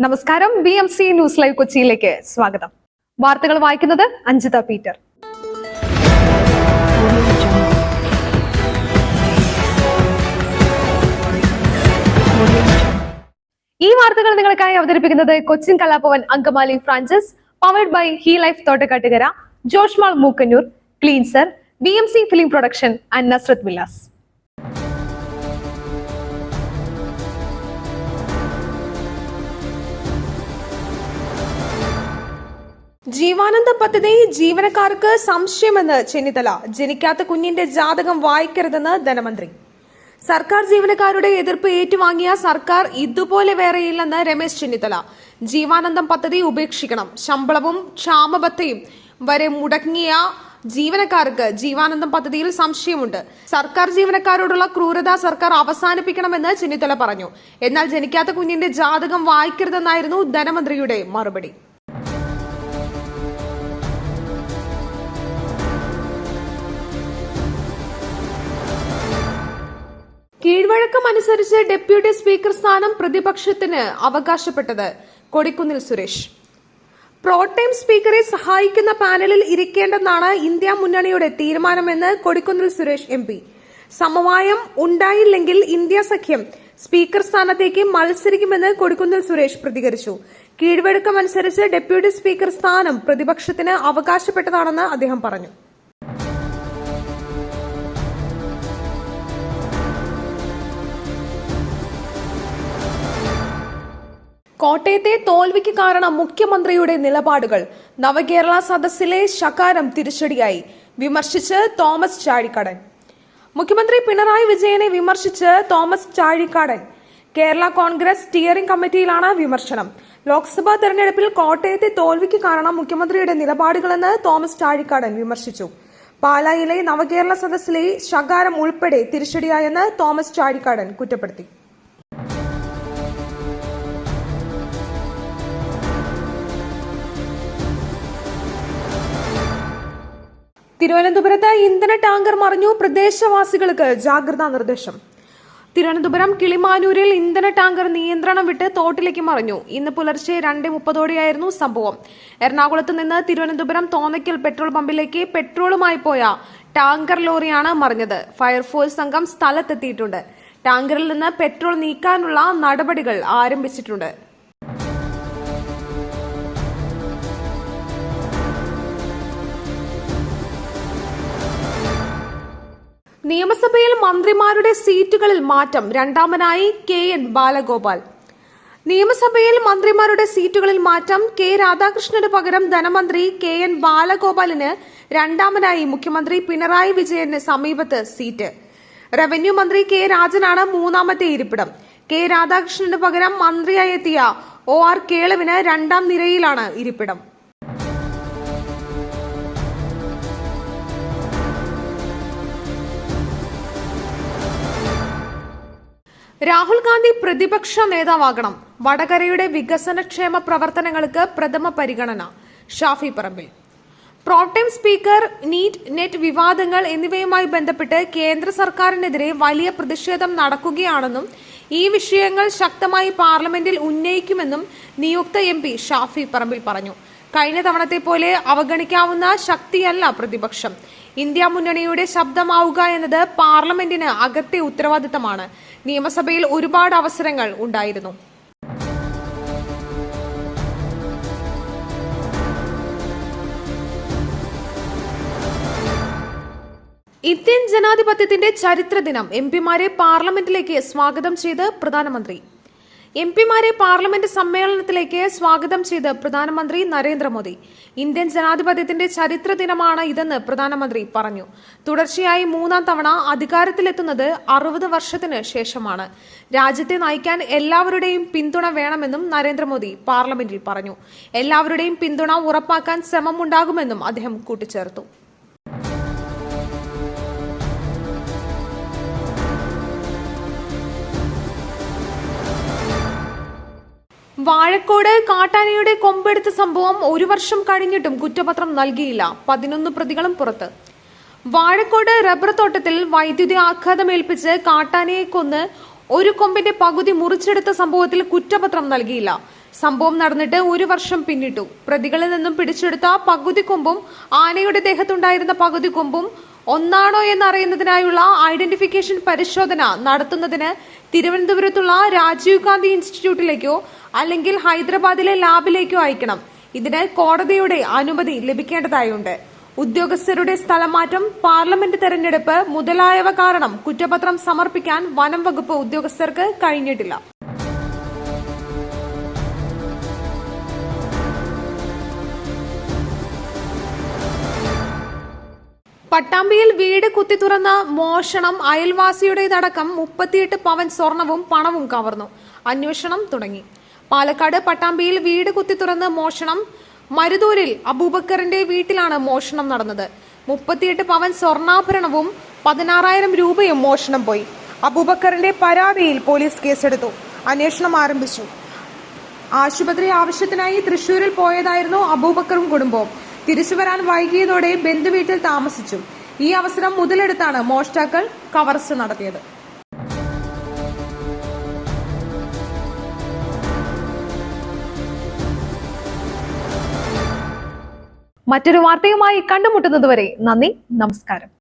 നമസ്കാരം. BMC news live കൊച്ചിയിലേക്ക് സ്വാഗതം. വാർത്തകൾ വായിക്കുന്നത് അഞ്ജിത പീറ്റർ. ഈ വാർത്തകൾ നിങ്ങൾക്കായി അവതരിപ്പിക്കുന്നത് Cochin Kalabhavan Angamaly franchise, powered by hi life Thottakattukara, Josh Mall Mookkannoor, cleanser, BMC film production and Nazareth villas. Jeevananda പദ്ധതി ജീവനക്കാർക്ക് സംശയമെന്ന് ചെന്നിത്തല. ജനിക്കാത്ത കുഞ്ഞിന്റെ ജാതകം വായിക്കരുതെന്ന് ധനമന്ത്രി. സർക്കാർ ജീവനക്കാരുടെ എതിർപ്പ് ഏറ്റുവാങ്ങിയ സർക്കാർ ഇതുപോലെ വേറെയില്ലെന്ന് രമേശ് ചെന്നിത്തല. ജീവാനന്ദം പദ്ധതി ഉപേക്ഷിക്കണം. ശമ്പളവും ക്ഷാമബത്തയും വരെ മുടങ്ങിയ ജീവനക്കാർക്ക് ജീവാനന്ദം പദ്ധതിയിൽ സംശയമുണ്ട്. സർക്കാർ ജീവനക്കാരോടുള്ള ക്രൂരത സർക്കാർ അവസാനിപ്പിക്കണമെന്ന് ചെന്നിത്തല പറഞ്ഞു. എന്നാൽ ജനിക്കാത്ത കുഞ്ഞിന്റെ ജാതകം വായിക്കരുതെന്നായിരുന്നു ധനമന്ത്രിയുടെ മറുപടി. കീഴ്വഴക്കം അനുസരിച്ച് ഡെപ്യൂട്ടി സ്പീക്കർ സ്ഥാനം പ്രതിപക്ഷത്തിന് അവകാശപ്പെട്ടത് കൊടിക്കുന്നിൽ സുരേഷ്. പ്രോടൈം സ്പീക്കറെ സഹായിക്കുന്ന പാനലിൽ ഇരിക്കേണ്ടെന്നാണ് ഇന്ത്യ മുന്നണിയുടെ തീരുമാനമെന്ന് കൊടിക്കുന്നിൽ സുരേഷ് MP. സമവായം ഉണ്ടായില്ലെങ്കിൽ ഇന്ത്യ സഖ്യം സ്പീക്കർ സ്ഥാനത്തേക്ക് മത്സരിക്കുമെന്ന് കൊടിക്കുന്നിൽ സുരേഷ് പ്രതികരിച്ചു. കീഴ്വഴക്കം അനുസരിച്ച് ഡെപ്യൂട്ടി സ്പീക്കർ സ്ഥാനം പ്രതിപക്ഷത്തിന് അവകാശപ്പെട്ടതാണെന്ന് അദ്ദേഹം പറഞ്ഞു. കോട്ടയത്തെ തോൽവിക്ക് കാരണം മുഖ്യമന്ത്രിയുടെ നിലപാടുകൾ. നവകേരള സദസ്സിലെ ശകാരം തിരിച്ചടിയായി വിമർശിച്ച് തോമസ് ചാഴിക്കാടൻ. മുഖ്യമന്ത്രി പിണറായി വിജയനെ വിമർശിച്ച് തോമസ് ചാഴിക്കാടൻ. കേരള കോൺഗ്രസ് സ്റ്റിയറിംഗ് കമ്മിറ്റിയിലാണ് വിമർശനം. ലോക്സഭാ തെരഞ്ഞെടുപ്പിൽ കോട്ടയത്തെ തോൽവിക്ക് കാരണം മുഖ്യമന്ത്രിയുടെ നിലപാടുകളെന്ന് തോമസ് ചാഴിക്കാടൻ വിമർശിച്ചു. പാലായിലെ നവകേരള സദസ്സിലെ ശകാരം ഉൾപ്പെടെ തിരിച്ചടിയായെന്ന് തോമസ് ചാഴിക്കാടൻ കുറ്റപ്പെടുത്തി. തിരുവനന്തപുരത്ത് ഇന്ധന ടാങ്കർ മറിഞ്ഞു. പ്രദേശവാസികൾക്ക് ജാഗ്രതാ നിർദ്ദേശം. തിരുവനന്തപുരം കിളിമാനൂരിൽ ഇന്ധന ടാങ്കർ നിയന്ത്രണം വിട്ട് തോട്ടിലേക്ക് മറിഞ്ഞു. ഇന്ന് പുലർച്ചെ 2:30 സംഭവം. എറണാകുളത്ത് നിന്ന് തിരുവനന്തപുരം തോന്നയ്ക്കൽ പെട്രോൾ പമ്പിലേക്ക് പെട്രോളുമായി പോയ ടാങ്കർ ലോറിയാണ് മറിഞ്ഞത്. ഫയർഫോഴ്സ് സംഘം സ്ഥലത്തെത്തിയിട്ടുണ്ട്. ടാങ്കറിൽ നിന്ന് പെട്രോൾ നീക്കാനുള്ള നടപടികൾ ആരംഭിച്ചിട്ടുണ്ട്. നിയമസഭയിൽ മന്ത്രിമാരുടെ സീറ്റുകളിൽ മാറ്റം. രണ്ടാമനായി KN ബാലഗോപാൽ. നിയമസഭയിൽ മന്ത്രിമാരുടെ സീറ്റുകളിൽ മാറ്റം. K രാധാകൃഷ്ണന് പകരം ധനമന്ത്രി KN ബാലഗോപാലിന് രണ്ടാമനായി മുഖ്യമന്ത്രി പിണറായി വിജയന് സമീപത്ത് സീറ്റ്. റവന്യൂ മന്ത്രി K രാജനാണ് മൂന്നാമത്തെ ഇരിപ്പിടം. K രാധാകൃഷ്ണന് പകരം മന്ത്രിയായി എത്തിയ OR കേളവിന് രണ്ടാം നിരയിലാണ് ഇരിപ്പിടം. രാഹുൽ ഗാന്ധി പ്രതിപക്ഷ നേതാവാകണം. വടകരയുടെ വികസനക്ഷേമ പ്രവർത്തനങ്ങൾക്ക് പ്രഥമ പരിഗണന. Shafi Parambil. Pro tem speaker, NEET, net വിവാദങ്ങൾ എന്നിവയുമായി ബന്ധപ്പെട്ട് കേന്ദ്ര സർക്കാരിനെതിരെ വലിയ പ്രതിഷേധം നടക്കുകയാണെന്നും ഈ വിഷയങ്ങൾ ശക്തമായി പാർലമെന്റിൽ ഉന്നയിക്കുമെന്നും നിയുക്ത MP ഷാഫി പറമ്പിൽ പറഞ്ഞു. കഴിഞ്ഞ തവണത്തെ പോലെ അവഗണിക്കാവുന്ന ശക്തിയല്ല പ്രതിപക്ഷം. ഇന്ത്യ മുന്നണിയുടെ ശബ്ദമാവുക എന്നത് പാർലമെന്റിന് അകത്തെ ഉത്തരവാദിത്തമാണ്. നിയമസഭയിൽ ഒരുപാട് അവസരങ്ങൾ ഉണ്ടായിരുന്നു. ഇന്ത്യൻ ജനാധിപത്യത്തിന്റെ ചരിത്ര ദിനം. MP-മാരെ പാർലമെന്റിലേക്ക് സ്വാഗതം ചെയ്ത് പ്രധാനമന്ത്രി. MP-മാരെ പാർലമെന്റ് സമ്മേളനത്തിലേക്ക് സ്വാഗതം ചെയ്ത് പ്രധാനമന്ത്രി നരേന്ദ്രമോദി. ഇന്ത്യൻ ജനാധിപത്യത്തിന്റെ ചരിത്ര ദിനമാണ് ഇതെന്ന് പ്രധാനമന്ത്രി പറഞ്ഞു. തുടർച്ചയായി 3-ാം തവണ അധികാരത്തിലെത്തുന്നത് 60 വർഷത്തിന് ശേഷമാണ്. രാജ്യത്തെ നയിക്കാൻ എല്ലാവരുടെയും പിന്തുണ വേണമെന്നും നരേന്ദ്രമോദി പാർലമെന്റിൽ പറഞ്ഞു. എല്ലാവരുടെയും പിന്തുണ ഉറപ്പാക്കാൻ ശ്രമമുണ്ടാകുമെന്നും അദ്ദേഹം കൂട്ടിച്ചേർത്തു. വാഴക്കോട് കാട്ടാനയുടെ കൊമ്പെടുത്ത സംഭവം 1 വർഷം കഴിഞ്ഞിട്ടും കുറ്റപത്രം നൽകിയില്ല. 11 പ്രതികളും പുറത്ത്. വാഴക്കോട് റബ്ബർ തോട്ടത്തിൽ വൈദ്യുതി ആഘാതമേൽപ്പിച്ച് കാട്ടാനയെ കൊന്ന് ഒരു കൊമ്പിന്റെ പകുതി മുറിച്ചെടുത്ത സംഭവത്തിൽ കുറ്റപത്രം നൽകിയില്ല. സംഭവം നടന്നിട്ട് 1 വർഷം പിന്നിട്ടു. പ്രതികളിൽ നിന്നും പിടിച്ചെടുത്ത പകുതി കൊമ്പും ആനയുടെ ദേഹത്തുണ്ടായിരുന്ന പകുതി കൊമ്പും ഒന്നാണോ എന്നറിയുന്നതിനായുള്ള ഐഡന്റിഫിക്കേഷൻ പരിശോധന നടത്തുന്നതിന് തിരുവനന്തപുരത്തുള്ള രാജീവ് ഗാന്ധി ഇൻസ്റ്റിറ്റ്യൂട്ടിലേക്കോ അല്ലെങ്കിൽ ഹൈദരാബാദിലെ ലാബിലേക്കോ അയക്കണം. ഇതിന് കോടതിയുടെ അനുമതി ലഭിക്കേണ്ടതായുണ്ട്. ഉദ്യോഗസ്ഥരുടെ സ്ഥലമാറ്റം, പാർലമെന്റ് തെരഞ്ഞെടുപ്പ് മുതലായവ കാരണം കുറ്റപത്രം സമർപ്പിക്കാൻ വനം വകുപ്പ് ഉദ്യോഗസ്ഥർക്ക് കഴിഞ്ഞിട്ടില്ല. പട്ടാമ്പിയിൽ വീട് കുത്തി തുറന്ന മോഷണം, അയൽവാസിയുടേതടക്കം 38 പവൻ സ്വർണവും പണവും കവർന്നു. അന്വേഷണം തുടങ്ങി. പാലക്കാട് പട്ടാമ്പിയിൽ വീട് കുത്തി തുറന്ന് മോഷണം. മരുതൂരിൽ അബൂബക്കറിന്റെ വീട്ടിലാണ് മോഷണം നടന്നത്. 38 പവൻ സ്വർണ്ണാഭരണവും 16,000 രൂപയും മോഷണം പോയി. അബൂബക്കറിന്റെ പരാതിയിൽ പോലീസ് കേസെടുത്തു. അന്വേഷണം ആരംഭിച്ചു. ആശുപത്രി ആവശ്യത്തിനായി തൃശൂരിൽ പോയതായിരുന്നു അബൂബക്കറും കുടുംബവും. തിരിച്ചുവരാൻ വൈകിയതോടെ ബന്ധുവീട്ടിൽ താമസിച്ചു. ഈ അവസരം മുതലെടുത്താണ് മോഷ്ടാക്കൾ കവർച്ച നടത്തിയത്. മറ്റൊരു വാർത്തയുമായി കണ്ടുമുട്ടുന്നതുവരെ നന്ദി, നമസ്കാരം.